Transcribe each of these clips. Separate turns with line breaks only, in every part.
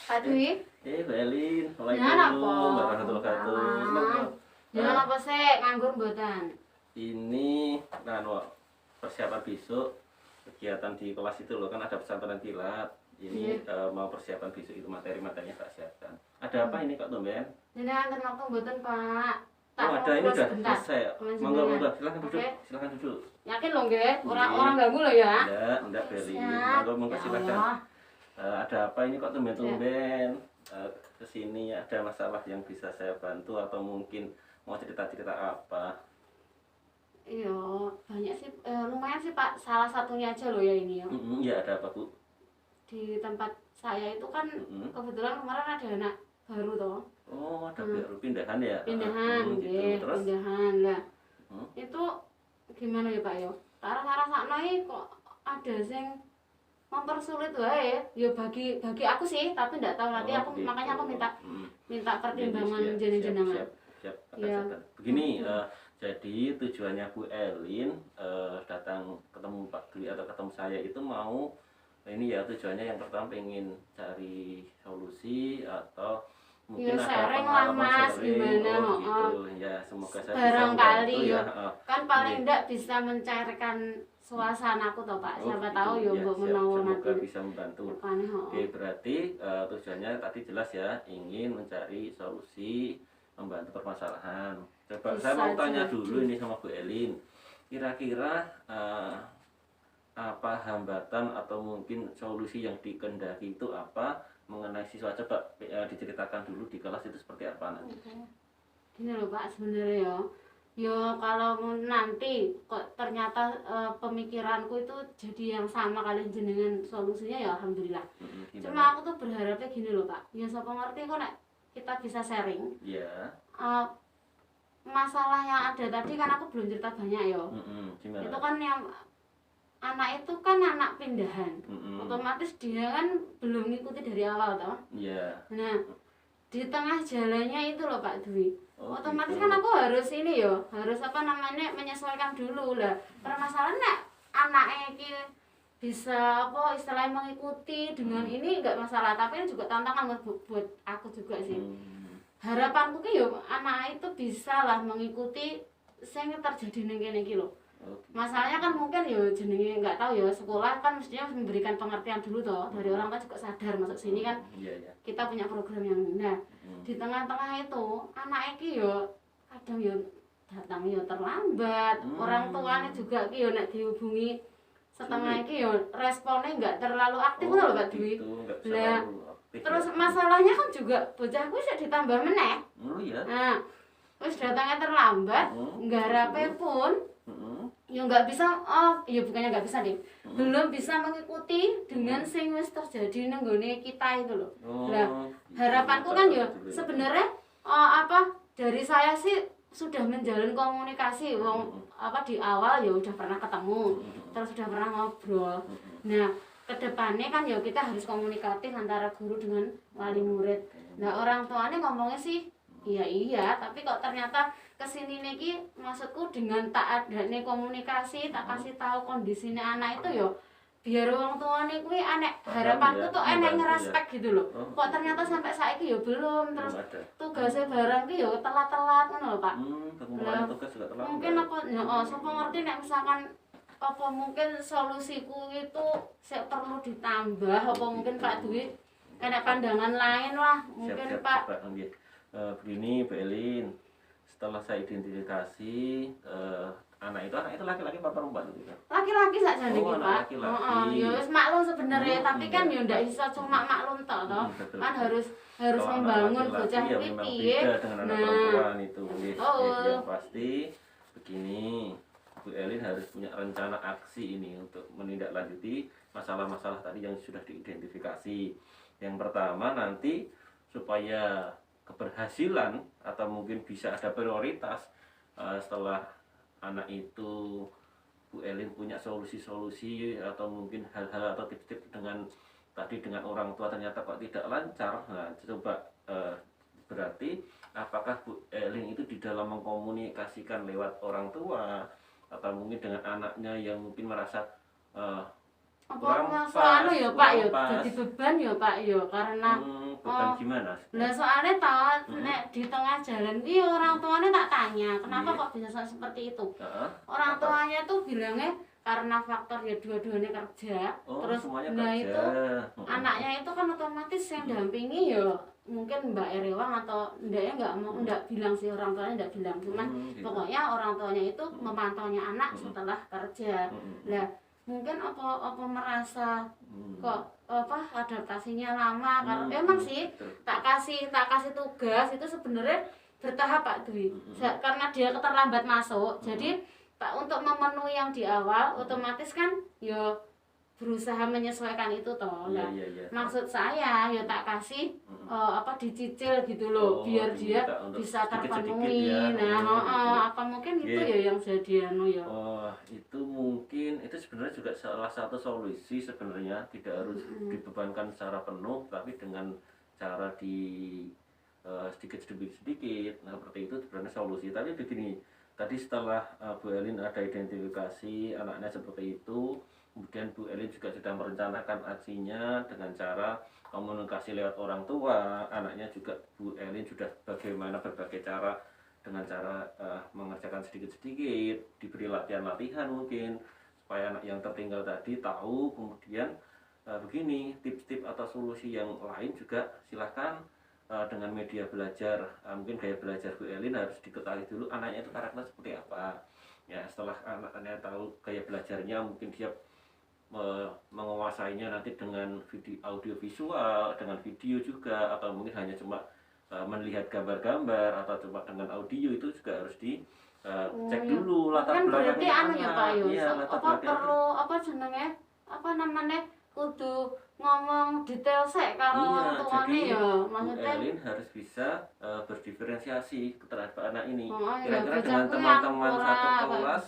Pak Dwi.
Mbak Elin,
Jangan apa?
Assalamualaikum warahmatullahi wabarakatuh.
Jangan apa sih nganggur mboten?
Ini persiapan besok kegiatan di kelas itu loh, kan ada pesantren kilat. Ini mau persiapan besok itu materi-materinya tak siapkan. Ada apa ini Kak Tumben?
Jangan ten waktu mboten, Pak.
Oh, ada ini udah
sebentar.
selesai. Monggo, silakan duduk.
Oke.
Silakan duduk.
Yakin loh nggih? Orang ganggu loh ya.
Enggak Beli.
Siap.
Monggo
Ya
silakan.
Allah.
Ada apa ini kok tumben-tumben kesini, ada masalah yang bisa saya bantu atau mungkin mau cerita-cerita apa?
Iya, banyak sih, lumayan sih Pak. Salah satunya aja loh ya ini ya.
Ya ada apa Bu?
Di tempat saya itu kan kebetulan kemarin ada anak baru toh.
Oh, ada baru pindahan ya?
Pindahan,
gitu. Terus?
pindahan lah. Itu gimana ya Pak ya? Arah-arah sakno kok ada sing mempersulit wae ya bagi aku sih, tapi enggak tahu nanti aku
gitu.
makanya aku minta pertimbangan jenengan.
Siap.
Ya.
Begini, jadi tujuannya Bu Elin datang ketemu Pak Dwi atau ketemu saya itu mau ini ya, tujuannya yang pertama pengen cari solusi atau mungkin
ya,
ada
sharing lah Mas, gimana
gitu. Ya, semoga saya
barangkali
bisa
ya. Kan paling enggak bisa mencairkan suasana aku toh Pak. Siapa
gitu.
tahu ya mbok menawa
semoga
nanti
bisa membantu.
Oke,
Oke, berarti tujuannya tadi jelas ya, ingin mencari solusi, membantu permasalahan. Coba
Bisa
saya mau tanya
jadi.
dulu ini sama Bu Elin. Kira-kira apa hambatan atau mungkin solusi yang dikehendaki itu apa mengenai siswa? Coba diceritakan dulu di kelas itu seperti apa nanti.
Gini loh Pak, sebenarnya ya kalau nanti kok ternyata pemikiranku itu jadi yang sama kalian jenengan solusinya ya alhamdulillah. Cuma aku tuh berharapnya gini loh Pak, ya siapa ngerti kok nek kita bisa sharing.
Iya.
Masalah yang ada tadi kan aku belum cerita banyak ya.
Gimana?
Itu kan yang anak itu kan anak pindahan. Otomatis dia kan belum ngikuti dari awal toh.
Iya.
Nah, di tengah jalannya itu loh Pak Dwi. Otomatis
gitu.
kan aku harus ini ya, harus menyesuaikan dulu lah. Permasalahan nek anaknya iki bisa istilahnya mengikuti dengan ini enggak masalah, tapi ini juga tantangan buat aku juga sih. Harapanku ki yo anak itu bisa lah mengikuti sing terjadi ning kene iki lho. Masalahnya kan mungkin ya jenenge enggak tahu ya, sekolah kan mestinya memberikan pengertian dulu toh, dari orang tua juga sadar masuk sini kan. Kita punya program yang di tengah-tengah itu anak iki yo kadang yo datang yo terlambat. Orang tuanya juga ki yo nek dihubungi setengah iki yo responnya enggak terlalu aktif lho Pak Dwi. Lah terus masalahnya kan juga bocahku bisa ditambah meneh. Nah, wis datangnya terlambat, nggarepe pun ya nggak bisa, ya bukannya nggak bisa deh, belum bisa mengikuti dengan sing wis terjadi nang nggone kita itu loh. Lah harapanku kan ya sebenarnya dari saya sih sudah menjalin komunikasi di awal ya udah pernah ketemu, terus sudah pernah ngobrol. Nah kedepannya kan ya kita harus komunikatif antara guru dengan wali murid. Nah orang tuanya ngomongnya sih iya, tapi kok ternyata kesini niki maksudku dengan tak adanya komunikasi, tak kasih tahu kondisinya anak itu yo biar orang tuanya kuwi harapanku tuh enek ngerespek gitu loh. Kok ternyata sampai saiki yo belum, terus tugasnya barang ki yo telat-telat ngono lho Pak.
Tugas juga telat.
Mungkin sapa ngerti nek misalkan apa mungkin solusiku itu perlu ditambah, apa mungkin Pak Dwi ada pandangan lain lah mungkin
siap,
Pak.
Begini Bu Elin, setelah saya identifikasi anak itu laki-laki apa perempuan gitu kan?
Laki-laki saja nih Pak.
Laki-laki.
Ya wis maklum sebenarnya, tapi kan ya ndak bisa cuma maklum toh. Kan harus membangun bocah iki piye.
Dengan anak perempuan itu. Yang pasti begini, Bu Elin harus punya rencana aksi ini untuk menindaklanjuti masalah-masalah tadi yang sudah diidentifikasi. Yang pertama nanti supaya keberhasilan atau mungkin bisa ada prioritas setelah anak itu Bu Elin punya solusi-solusi atau mungkin hal-hal atau tips-tips dengan orang tua ternyata kok tidak lancar. Nah, coba berarti apakah Bu Elin itu di dalam mengkomunikasikan lewat orang tua atau mungkin dengan anaknya yang mungkin merasa
Apa masalah ya Pak ya
pas.
jadi beban ya Pak ya karena
Beban gimana?
lah soalnya toh
Hmm.
nek di tengah jalan iki orang tuanya tak tanya kenapa
Iya.
kok bisa seperti itu.
Heeh.
Orang
Apa?
tuanya tuh bilangnya karena faktor ya dua-duanya kerja.
Oh,
Terus
semuanya
nah
kerja.
itu anaknya itu kan otomatis yang dampingi ya mungkin Mbak Erewang atau ndaknya nggak bilang sih orang tuanya nggak bilang cuman
Gitu.
pokoknya orang tuanya itu memantaunya anak setelah kerja. Lah mungkin apa merasa kok apa adaptasinya lama karena emang sih
Betul.
tak kasih tugas itu sebenarnya bertahap Pak Dwi. Karena dia keterlambat masuk jadi Pak untuk memenuhi yang di awal otomatis kan ya berusaha menyesuaikan itu toh.
Iya,
Nah,
iya.
maksud saya ya tak kasih apa dicicil gitu loh biar dia
diminta untuk
bisa
sedikit-sedikit
terpenuhi.
ya.
Nah,
Gitu.
apa mungkin itu
Iya.
ya yang jadi anu ya.
Oh, itu mungkin itu sebenarnya juga salah satu solusi sebenarnya, tidak harus dibebankan secara penuh tapi dengan cara di sedikit demi sedikit. Nah, seperti itu sebenarnya solusi. Tapi begini, tadi setelah Bu Elin ada identifikasi anaknya seperti itu, kemudian Bu Elin juga sudah merencanakan aksinya dengan cara komunikasi lewat orang tua, anaknya juga Bu Elin sudah bagaimana berbagai cara dengan cara mengerjakan sedikit-sedikit, diberi latihan-latihan mungkin supaya anak yang tertinggal tadi tahu. Kemudian begini, tips-tips atau solusi yang lain juga silahkan dengan media belajar. Mungkin gaya belajar Bu Elin harus diketahui dulu anaknya itu karakter seperti apa ya. Setelah anaknya tahu gaya belajarnya, mungkin dia menguasainya nanti dengan audio visual, dengan video juga, atau mungkin hanya cuma melihat gambar-gambar atau cuma dengan audio, itu juga harus cek dulu latar
kan
belakangnya.
berarti anu ya Pak Yo.
Iya,
Apa perlu apa jenenge? Apa namanya? Kudu ngomong detail sek karo orang tuane ya. Maksudnya
Bu Elin harus bisa berdiferensiasi terhadap anak ini.
iya,
Kira-kira dengan
bocahku
teman-teman
yang
satu
ora,
kelas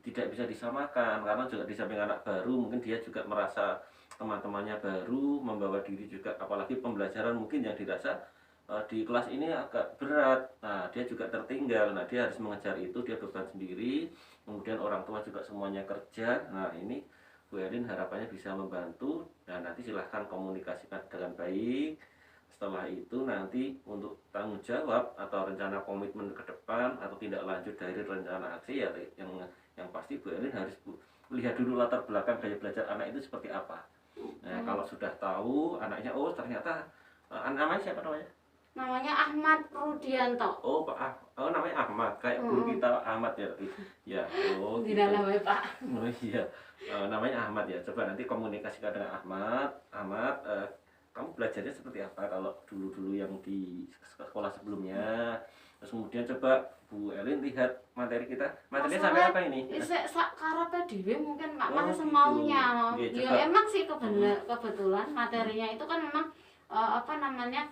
tidak bisa disamakan, karena juga di samping anak baru mungkin dia juga merasa teman-temannya baru, membawa diri juga, apalagi pembelajaran mungkin yang dirasa di kelas ini agak berat. Nah, dia juga tertinggal. Nah, dia harus mengejar itu, dia beban sendiri. Kemudian orang tua juga semuanya kerja. Nah, ini Bu Elin harapannya bisa membantu. Nah, nanti silahkan komunikasikan dengan baik. Setelah itu nanti untuk tanggung jawab atau rencana komitmen ke depan atau tindak lanjut dari rencana aksi ya, yang pasti Bu Elin harus melihat dulu latar belakang gaya belajar anak itu seperti apa. Nah, kalau sudah tahu anaknya, oh ternyata namanya siapa namanya?
namanya Ahmad Rudianto.
Oh, namanya Ahmad, kayak guru kita Ahmad ya. Ya, oh
Di
gitu.
dalam Pak.
Oh iya, namanya Ahmad ya. Coba nanti komunikasikan dengan Ahmad. Ahmad, kamu belajarnya seperti apa kalau dulu-dulu yang di sekolah sebelumnya? Terus kemudian coba Bu Elin lihat materi kita. Materinya sampai apa ini?
Isek sak karepe dhewe mungkin Pak,
Oh,
masih
gitu.
semaunya.
Iya,
Ya
coba.
emang sih kebetulan materinya itu kan memang apa namanya?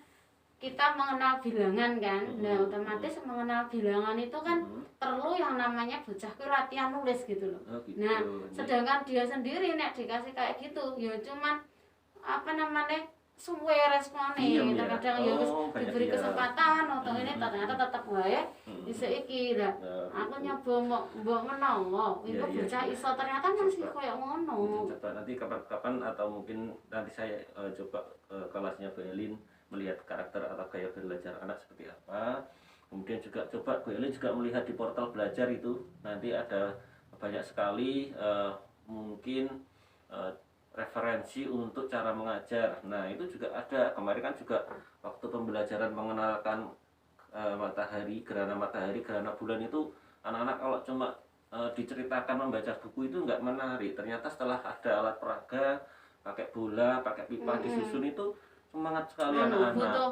Kita mengenal bilangan kan. Nah, otomatis mengenal bilangan itu kan perlu yang namanya bocah ku latihan nulis gitu loh.
Oh, gitu.
Nah, sedangkan dia sendiri nek dikasih kayak gitu, ya cuman apa namanya? Suwe responnya.
Diem ya?
Terkadang ya wis
Oh, banyak
diberi
diam.
kesempatan untuk ini ternyata tetap wae bisa iki lah. Aku nyoba mbok menawa,
Iya,
iku
iya,
bocah
iya.
iso ternyata masih
Coba.
koyo ngono.
Coba nanti kapan-kapan atau mungkin nanti saya coba kelasnya Bu Elin melihat karakter atau gaya belajar anak seperti apa. Kemudian juga coba Bu Elin juga melihat di portal belajar itu nanti ada banyak sekali mungkin referensi untuk cara mengajar. Nah, itu juga ada. Kemarin kan juga waktu pembelajaran mengenalkan matahari, gerhana bulan itu, anak-anak kalau cuma diceritakan membaca buku itu nggak menarik. Ternyata setelah ada alat peraga, pakai bola, pakai pipa disusun, itu semangat sekali anak-anak.
Butuh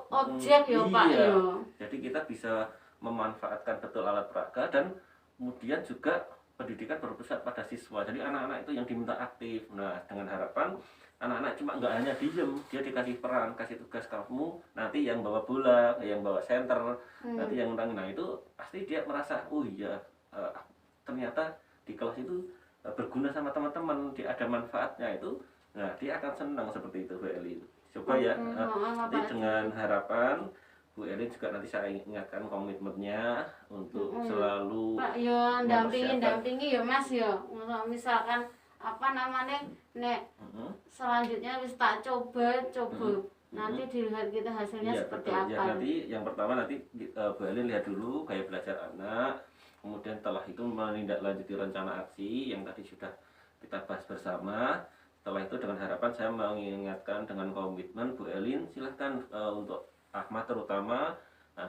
objek ya Pak
Iya.
ya.
Jadi kita bisa memanfaatkan betul alat peraga, dan kemudian juga pendidikan berpusat pada siswa. Jadi anak-anak itu yang diminta aktif. Nah, dengan harapan anak-anak cuma nggak hanya diem, dia dikasih peran, kasih tugas, kamu nanti yang bawa bola, yang bawa senter, nanti yang nah itu pasti dia merasa, oh iya, ternyata di kelas itu berguna sama teman-teman, dia ada manfaatnya itu. Nah, dia akan senang seperti itu Bu Elin. Coba ya, nanti dengan harapan Bu Elin juga nanti saya ingatkan komitmennya untuk selalu
Pak yo dampingi ya Mas yo. Misalkan apa namanya nek
Mm-mm.
selanjutnya wis tak coba nanti dilihat kita hasilnya
Iya,
seperti
betul.
apa.
Ya, nanti yang pertama nanti Bu Elin lihat dulu gaya belajar anak, kemudian setelah itu menindaklanjuti rencana aksi yang tadi sudah kita bahas bersama. Setelah itu dengan harapan saya mengingatkan dengan komitmen Bu Elin, silahkan untuk Ahmad terutama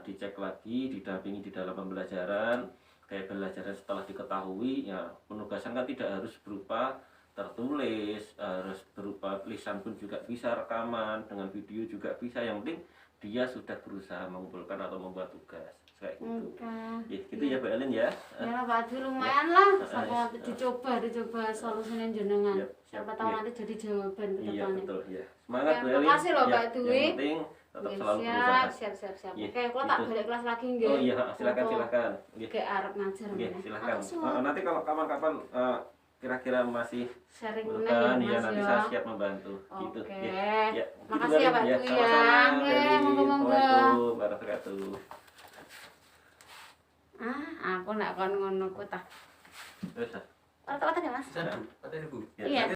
dicek lagi, didampingi di dalam pembelajaran. Kayak belajaran setelah diketahui, ya penugasan kan tidak harus berupa tertulis, harus berupa lisan pun juga bisa, rekaman dengan video juga bisa, yang penting dia sudah berusaha mengumpulkan atau membuat tugas kayak gitu. Ya, gitu ya Bu Elin ya.
Ya Pak Adi lumayan lah, sampai dicoba solusinya jenengan.
Ya,
Siapa tahu
ya.
nanti jadi jawaban ke
Iya
depannya.
betul ya. Semangat Bu Elin.
Terima kasih loh
Ya,
Pak Dwi.
yang penting tetap selalu berusaha.
Siap.
Ya,
Oke, kalau tak
gitu.
balik kelas lagi nggih.
Oh iya, silakan. Ya.
Ke arep ngajar.
Oke,
meneh.
silakan.
Aku suka
Nanti kalau kapan-kapan kira-kira masih
sharing
bukan
meneh
ya,
Mas
nanti
ya.
saya siap membantu. Gitu.
Oke.
Ya, gitu,
Makasih ya Pak
Bu Elin.
Dwi ya.
Sama-sama.
Nggih,
Elin.
monggo-monggo.
Waalaikumsalam warahmatullahi wabarakatuh.
Aku nak kon ngono ku ta.
Terus,
Ora tak Mas.
Bisa Bu, katanya Bu.
ya,
Iya.